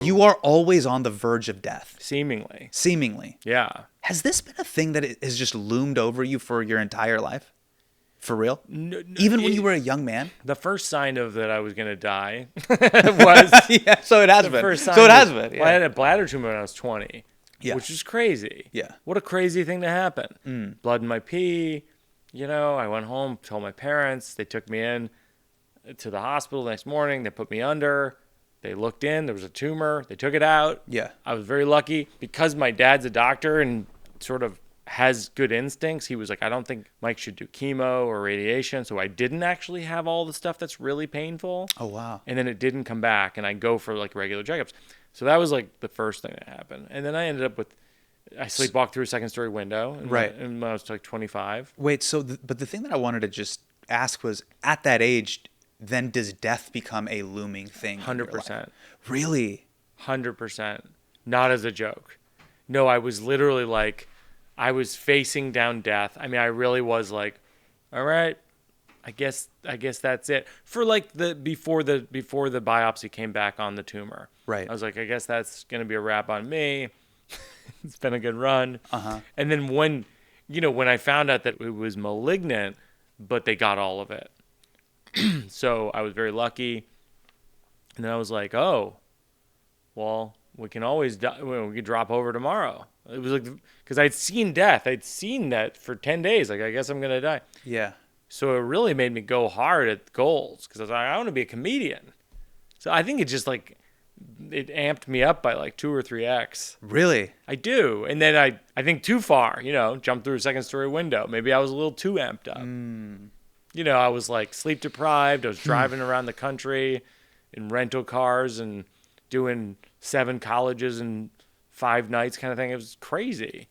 You are always on the verge of death, Seemingly. seemingly. Yeah. Has this been a thing that has just loomed over you for your entire life? For real? No, Even when you were a young man? The first sign of that I was going to die was Yeah, so it has the been. first sign. So it has been. Well, I Yeah. had a bladder tumor when I was 20, Yeah. which is crazy. Yeah. What a crazy thing to happen. Blood in my pee. I went home, told my parents. They took me in to the hospital the next morning. They put me under. They looked in. There was a tumor. They took it out. Yeah. I was very lucky because my dad's a doctor and sort of has good instincts. He was like, I don't think Mike should do chemo or radiation. So I didn't actually have all the stuff that's really painful. Oh, wow. And then it didn't come back, and I go for like regular checkups. So that was like the first thing that happened. And then I ended up with, I sleepwalked through a second story window. Right. And when I was like 25. Wait, so, but the thing that I wanted to just ask was, at that age, then does death become a looming thing? in your life? 100%. Really? 100%. Not as a joke. No, I was literally like, I was facing down death. I mean, I really was like, all right, I guess that's it. For like before the biopsy came back on the tumor. Right. I was like, I guess that's going to be a wrap on me. It's been a good run. Uh-huh. And then when I found out that it was malignant, but they got all of it. So I was very lucky. And then I was like, oh, well, we can always die. We could drop over tomorrow. It was like, because I'd seen death. I'd seen that for 10 days. Like, I guess I'm going to die. Yeah. So it really made me go hard at goals because I was like, I want to be a comedian. So I think it just like, it amped me up by like 2 or 3x. Really? I do. And then I think too far, jumped through a second story window. Maybe I was a little too amped up. I was like sleep deprived. I was driving around the country in rental cars and doing 7 colleges in 5 nights kind of thing. It was crazy.